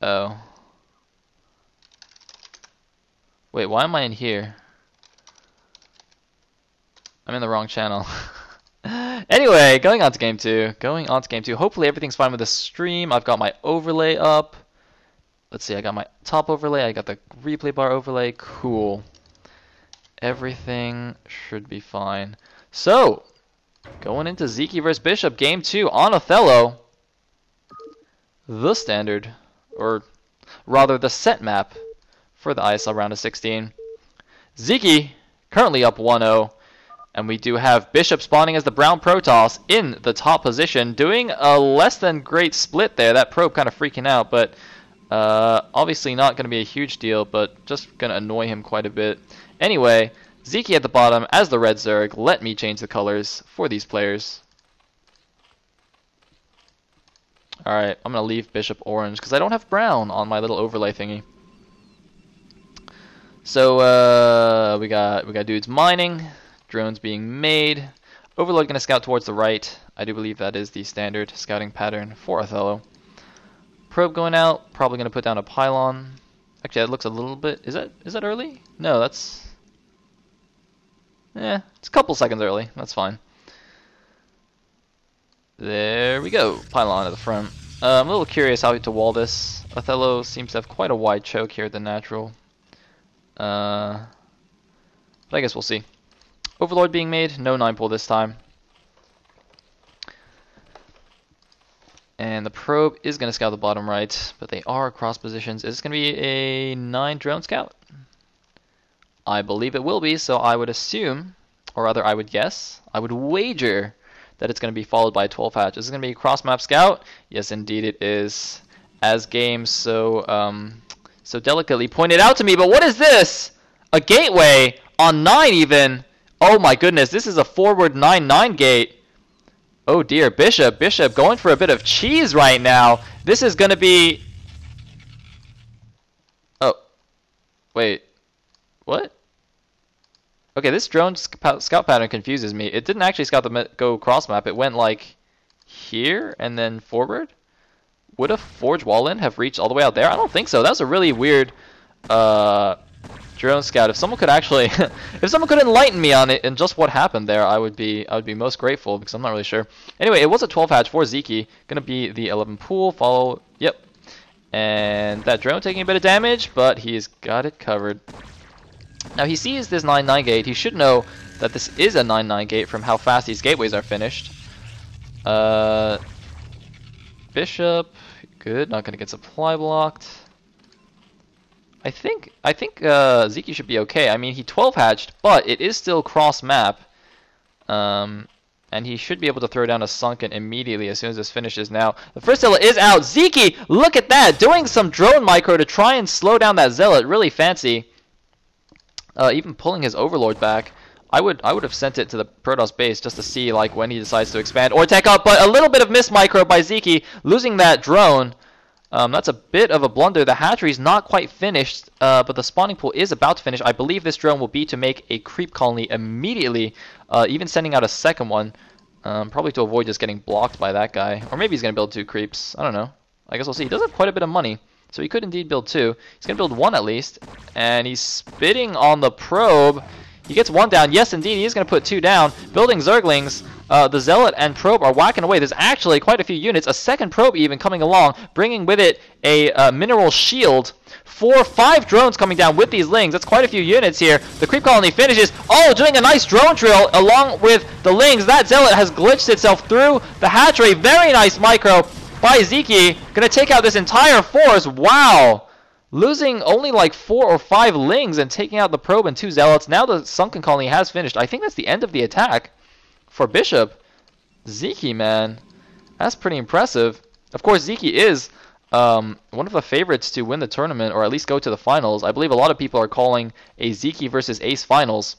Oh. Wait, why am I in here? I'm in the wrong channel. Anyway, going on to game two. Hopefully everything's fine with the stream. I've got my overlay up. Let's see, I got my top overlay. I got the replay bar overlay. Cool. Everything should be fine. So, going into Sziky versus Bishop, game two on Othello. The standard, or rather the set map for the ISL round of 16. Sziky currently up 1-0. And we do have Bishop spawning as the Brown Protoss in the top position, doing a less than great split there. That probe kind of freaking out, but obviously not going to be a huge deal, but just going to annoy him quite a bit. Anyway, Sziky at the bottom as the red Zerg. Let me change the colors for these players. Alright, I'm going to leave Bishop orange because I don't have brown on my little overlay thingy. So we got dudes mining. Drones being made. Overlord going to scout towards the right. I do believe that is the standard scouting pattern for Othello. Probe going out. Probably going to put down a pylon. Actually, that looks a little bit... Is that early? No, that's... it's a couple seconds early. That's fine. There we go. Pylon at the front. I'm a little curious how to wall this. Othello seems to have quite a wide choke here at the natural. But I guess we'll see. Overlord being made, no 9-pull this time. And the probe is going to scout the bottom right, but they are across positions. Is this going to be a 9 drone scout? I believe it will be, so I would assume, or rather I would guess, I would wager that it's going to be followed by a 12 hatch. Is this going to be a cross map scout? Yes, indeed it is. As game so delicately pointed out to me, but what is this? A gateway on 9 even. Oh my goodness, this is a forward 9-9 gate. Oh dear, Bishop going for a bit of cheese right now. This is going to be... Oh, wait, what? Okay, this drone scout pattern confuses me. It didn't actually scout the go cross map. It went like here and then forward. Would a forge wall in have reached all the way out there? I don't think so. That was a really weird drone scout. If someone could actually, if someone could enlighten me on it and just what happened there, I would be most grateful because I'm not really sure. Anyway, it was a 12 hatch for Sziky. Gonna be the 11 pool. Follow. Yep. And that drone taking a bit of damage, but he's got it covered. Now he sees this 9-9 gate. He should know that this is a 9-9 gate from how fast these gateways are finished. Bishop, good. Not gonna get supply blocked. I think Sziky should be okay. I mean, he 12 hatched, but it is still cross map, and he should be able to throw down a sunken immediately as soon as this finishes. Now the first zealot is out. Sziky, look at that, doing some drone micro to try and slow down that zealot. Really fancy. Even pulling his overlord back. I would have sent it to the Protoss base just to see like when he decides to expand or tech up. But a little bit of miss micro by Sziky, losing that drone. That's a bit of a blunder. The hatchery's not quite finished, but the spawning pool is about to finish. I believe this drone will be to make a creep colony immediately, even sending out a second one, probably to avoid just getting blocked by that guy. Or maybe he's going to build 2 creeps. I don't know. I guess we'll see. He does have quite a bit of money, so he could indeed build 2. He's going to build 1 at least, and he's spitting on the probe. He gets 1 down. Yes, indeed, he's going to put 2 down. Building Zerglings. The Zealot and Probe are whacking away. There's actually quite a few units. A second Probe even coming along, bringing with it a mineral shield. 4 or 5 drones coming down with these Lings. That's quite a few units here. The creep colony finishes. Oh, doing a nice drone drill along with the Lings. That Zealot has glitched itself through the hatchery. Very nice micro by Sziky. Going to take out this entire force. Wow. Losing only like 4 or 5 Lings and taking out the Probe and 2 Zealots. Now the sunken colony has finished. I think that's the end of the attack for Bishop. Sziky, man, that's pretty impressive. Of course, Sziky is one of the favorites to win the tournament, or at least go to the finals. I believe a lot of people are calling a Sziky versus Ace finals,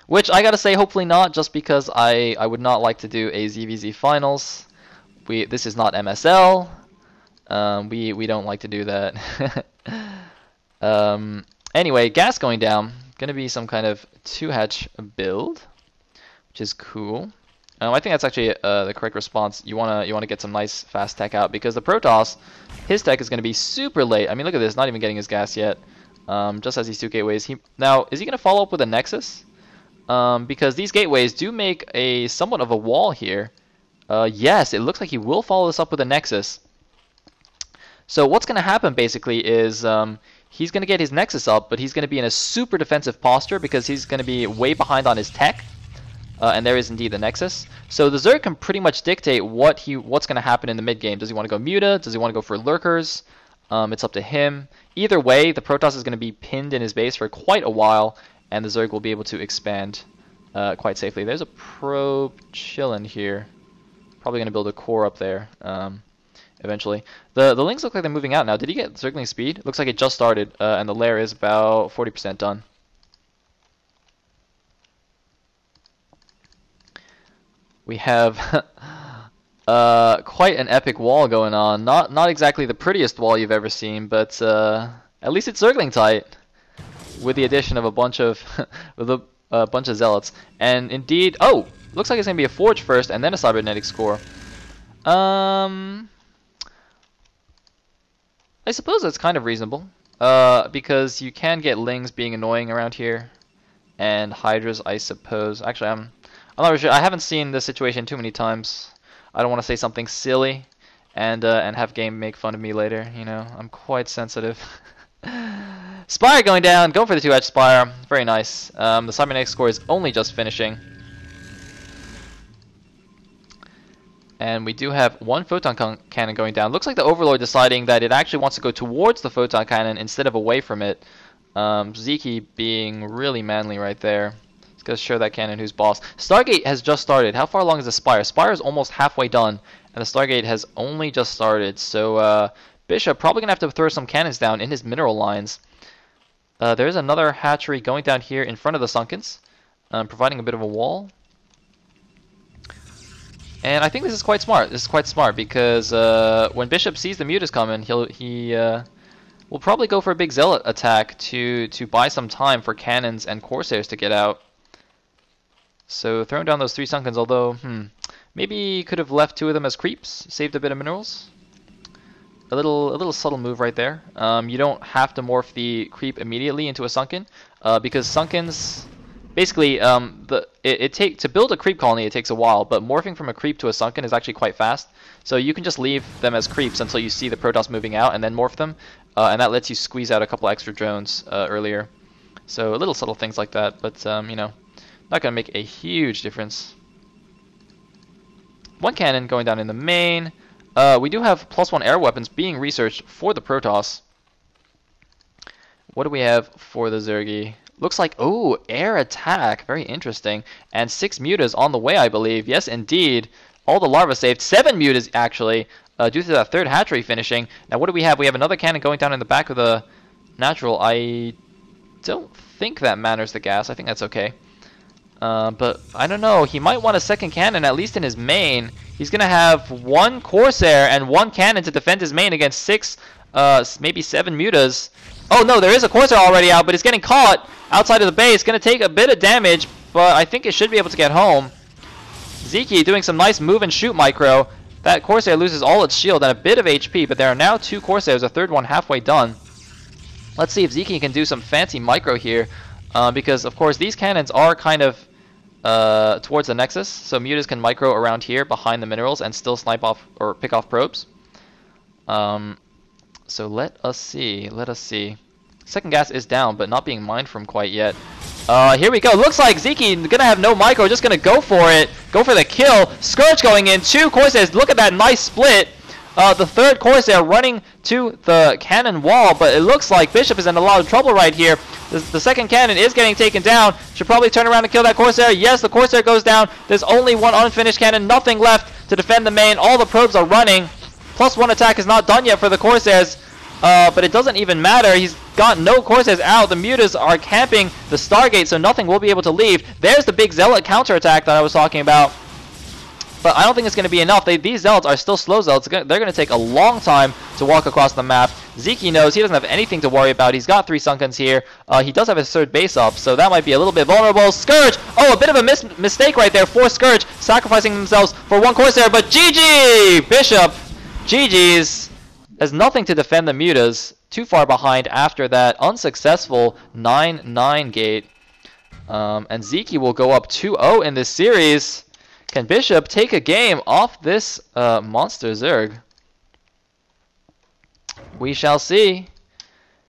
which I gotta say, hopefully not, just because I would not like to do a ZVZ finals. This is not MSL. We don't like to do that. Anyway, gas going down. Gonna be some kind of 2-hatch build, which is cool. I think that's actually the correct response. You wanna get some nice fast tech out because the Protoss, his tech is gonna be super late. I mean, look at this, not even getting his gas yet. Just as these 2 gateways. Now, is he gonna follow up with a Nexus? Because these gateways do make a somewhat of a wall here. Yes, it looks like he will follow this up with a Nexus. So what's gonna happen basically is he's gonna get his Nexus up, but he's gonna be in a super defensive posture because he's gonna be way behind on his tech. And there is indeed the Nexus. So the Zerg can pretty much dictate what's going to happen in the mid game. Does he want to go Muta? Does he want to go for Lurkers? It's up to him. Either way, the Protoss is going to be pinned in his base for quite a while, and the Zerg will be able to expand quite safely. There's a probe chilling here. Probably going to build a core up there eventually. The Lings look like they're moving out now. Did he get Zergling speed? Looks like it just started, and the lair is about 40% done. We have quite an epic wall going on. Not exactly the prettiest wall you've ever seen, but at least it's Zergling tight, with the addition of a bunch of zealots. And indeed, oh, looks like it's gonna be a forge first, and then a cybernetics core. I suppose that's kind of reasonable, because you can get Lings being annoying around here, and Hydras, I suppose. Actually, I'm not really sure. I haven't seen this situation too many times. I don't want to say something silly and have game make fun of me later. You know, I'm quite sensitive. Spire going down, going for the 2-edge Spire. Very nice. The cybernetics core is only just finishing. And we do have one photon cannon going down. Looks like the Overlord deciding that it actually wants to go towards the photon cannon instead of away from it. Sziky being really manly right there. He's going to show that cannon who's boss. Stargate has just started. How far along is the Spire? Spire is almost halfway done, and the Stargate has only just started. So Bishop probably going to have to throw some cannons down in his mineral lines. There's another hatchery going down here in front of the Sunkens, providing a bit of a wall. And I think this is quite smart. This is quite smart because when Bishop sees the Mutas coming, he will probably go for a big Zealot attack to buy some time for cannons and Corsairs to get out. So throwing down those 3 Sunkens, although maybe could have left 2 of them as creeps, saved a bit of minerals. A little subtle move right there. You don't have to morph the creep immediately into a Sunken because Sunkens. Basically, to build a creep colony, it takes a while, but morphing from a creep to a Sunken is actually quite fast. So you can just leave them as creeps until you see the Protoss moving out, and then morph them, and that lets you squeeze out a couple extra drones earlier. So little subtle things like that, but you know, not gonna make a huge difference. 1 cannon going down in the main. We do have +1 air weapons being researched for the Protoss. What do we have for the Zergy? Looks like, oh, air attack. Very interesting. And 6 mutas on the way, I believe. Yes, indeed. All the larvae saved. 7 mutas, actually, due to that 3rd hatchery finishing. Now, what do we have? We have another cannon going down in the back of the natural. I don't think that manners the gas. I think that's okay. But I don't know. He might want a 2nd cannon, at least in his main. He's going to have 1 Corsair and 1 cannon to defend his main against 6, maybe 7 mutas. Oh no, there is a Corsair already out, but it's getting caught outside of the base. Going to take a bit of damage, but I think it should be able to get home. Sziky doing some nice move and shoot micro. That Corsair loses all its shield and a bit of HP, but there are now 2 Corsairs, a 3rd one halfway done. Let's see if Sziky can do some fancy micro here, because of course these cannons are kind of towards the Nexus, so mutas can micro around here behind the minerals and still snipe off or pick off probes. So let us see. 2nd gas is down, but not being mined from quite yet. Here we go. Looks like Sziky gonna have no micro, just gonna go for it. Go for the kill. Scourge going in. 2 Corsairs. Look at that nice split. The 3rd Corsair running to the cannon wall, but it looks like Bishop is in a lot of trouble right here. The 2nd cannon is getting taken down. Should probably turn around and kill that Corsair. Yes, the Corsair goes down. There's only 1 unfinished cannon. Nothing left to defend the main. All the probes are running. +1 attack is not done yet for the Corsairs, but it doesn't even matter. He's got no Corsairs out. The mutas are camping the Stargate, so nothing will be able to leave. There's the big Zealot counterattack that I was talking about. but I don't think it's going to be enough. These Zealots are still slow Zealots. They're going to take a long time to walk across the map. Sziky knows he doesn't have anything to worry about. He's got 3 Sunkens here. He does have his third base up, so that might be a little bit vulnerable. Scourge! Oh, a bit of a mistake right there for Scourge, sacrificing themselves for 1 Corsair, but GG! Bishop, GG's. There's nothing to defend the Mutas. Too far behind after that unsuccessful 9-9 gate. And Sziky will go up 2-0 in this series. Can Bishop take a game off this monster Zerg? We shall see.